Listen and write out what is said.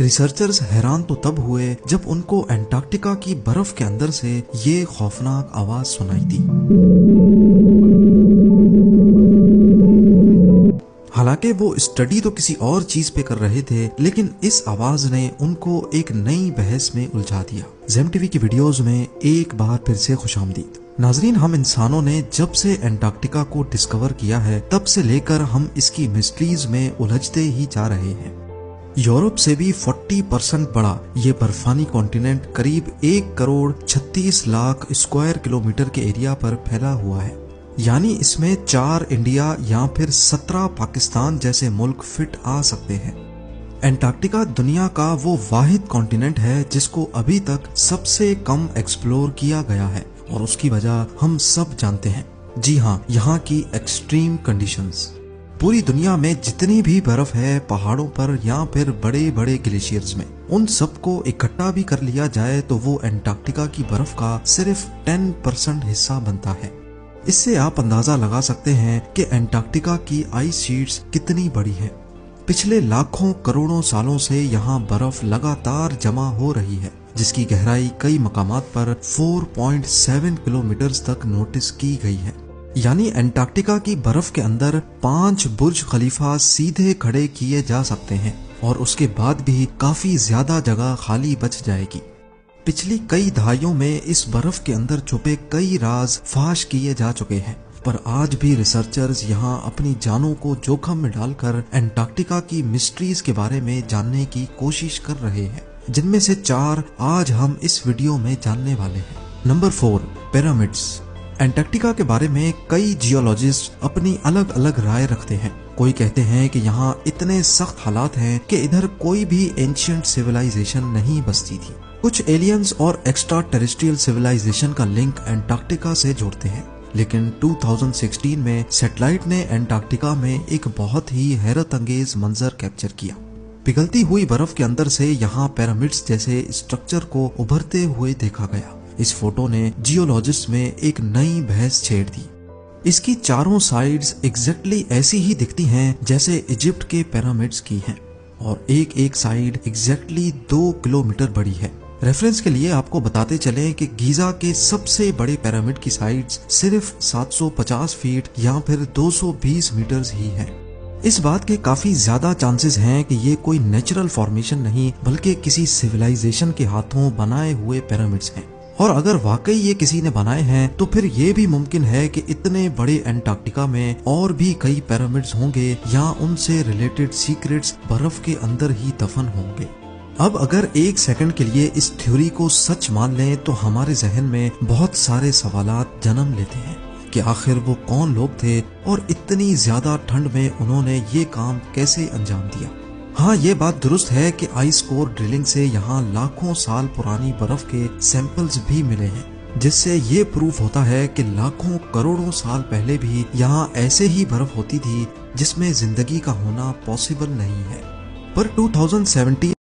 Researchers हैरान तो तब हुए जब उनको एंटार्क्टिका की बर्फ के अंदर से ये खौफनाक आवाज सुनाई दी। हालांकि वो स्टडी तो किसी और चीज पे कर रहे थे, लेकिन इस आवाज ने उनको एक नई बहस में उलझा दिया। जेम टीवी की वीडियोस में एक बार फिर से खुशामदीद। नाजरीन, हम इंसानों ने जब से एंटार्क्टिका को डिस्कवर किया है तब से लेकर हम इसकी मिस्ट्रीज में उलझते ही जा रहे हैं। यूरोप से भी 40% बड़ा ये बर्फानी कॉन्टिनेंट करीब 1,36,00,000 स्क्वायर किलोमीटर के एरिया पर फैला हुआ है। यानी इसमें 4 इंडिया या फिर 17 पाकिस्तान जैसे मुल्क फिट आ सकते हैं। एंटार्क्टिका दुनिया का वो वाहिद कॉन्टिनेंट है जिसको अभी तक सबसे कम एक्सप्लोर किया गया है, और उसकी वजह हम सब जानते हैं। जी हाँ, यहाँ की एक्सट्रीम कंडीशंस। पूरी दुनिया में जितनी भी बर्फ है पहाड़ों पर या फिर बड़े बड़े ग्लेशियर्स में, उन सबको इकट्ठा भी कर लिया जाए तो वो एंटार्क्टिका की बर्फ का सिर्फ 10% हिस्सा बनता है। इससे आप अंदाजा लगा सकते हैं कि एंटार्क्टिका की आइस शीट्स कितनी बड़ी है। पिछले लाखों करोड़ों सालों से यहाँ बर्फ लगातार जमा हो रही है, जिसकी गहराई कई मकामात पर 4.7 किलोमीटर तक नोटिस की गई है। यानी एंटार्क्टिका की बर्फ के अंदर 5 बुर्ज खलीफा सीधे खड़े किए जा सकते हैं, और उसके बाद भी काफी ज्यादा जगह खाली बच जाएगी। पिछली कई दहाइयों में इस बर्फ के अंदर छुपे कई राज फाश किए जा चुके हैं, पर आज भी रिसर्चर्स यहाँ अपनी जानों को जोखिम में डालकर एंटार्क्टिका की मिस्ट्रीज के बारे में जानने की कोशिश कर रहे हैं, जिनमें से 4 आज हम इस वीडियो में जानने वाले हैं। Number 4, pyramids. एंटार्क्टिका के बारे में कई जियोलॉजिस्ट अपनी अलग अलग राय रखते हैं। कोई कहते हैं कि यहाँ इतने सख्त हालात हैं कि इधर कोई भी एंशिएंट सिविलाइजेशन नहीं बसती थी। कुछ एलियंस और एक्स्ट्रा टेरेस्ट्रियल सिविलाइजेशन का लिंक एंटार्क्टिका से जोड़ते हैं, लेकिन 2016 में सैटेलाइट ने एंटार्क्टिका में एक बहुत ही हैरत अंगेज मंजर कैप्चर किया। पिघलती हुई बर्फ के अंदर से यहाँ पिरामिड्स जैसे स्ट्रक्चर को उभरते हुए देखा गया। इस फोटो ने जियोलॉजिस्ट में एक नई बहस छेड़ दी। इसकी चारों साइड्स एग्जैक्टली ऐसी ही दिखती हैं जैसे इजिप्ट के पिरामिड्स की हैं, और एक एक साइड एग्जैक्टली 2 किलोमीटर बड़ी है। रेफरेंस के लिए आपको बताते चलें कि गीजा के सबसे बड़े पिरामिड की साइड्स सिर्फ 750 फीट या फिर 220 मीटर्स ही है। इस बात के काफी ज्यादा चांसेस हैं कि ये कोई नेचुरल फॉर्मेशन नहीं, बल्कि किसी सिविलाइजेशन के हाथों बनाए हुए पिरामिड्स हैं। और अगर वाकई ये किसी ने बनाए हैं तो फिर ये भी मुमकिन है कि इतने बड़े एंटार्क्टिका में और भी कई पिरामिड्स होंगे या उनसे रिलेटेड सीक्रेट्स बर्फ के अंदर ही दफन होंगे। अब अगर एक सेकंड के लिए इस थ्योरी को सच मान लें तो हमारे जहन में बहुत सारे सवालात जन्म लेते हैं कि आखिर वो कौन लोग थे और इतनी ज्यादा ठंड में उन्होंने ये काम कैसे अंजाम दिया। हाँ, ये बात दुरुस्त है कि आइस कोर ड्रिलिंग से यहाँ लाखों साल पुरानी बर्फ के सैंपल्स भी मिले हैं, जिससे ये प्रूफ होता है कि लाखों करोड़ों साल पहले भी यहाँ ऐसे ही बर्फ होती थी जिसमें जिंदगी का होना पॉसिबल नहीं है। पर 2017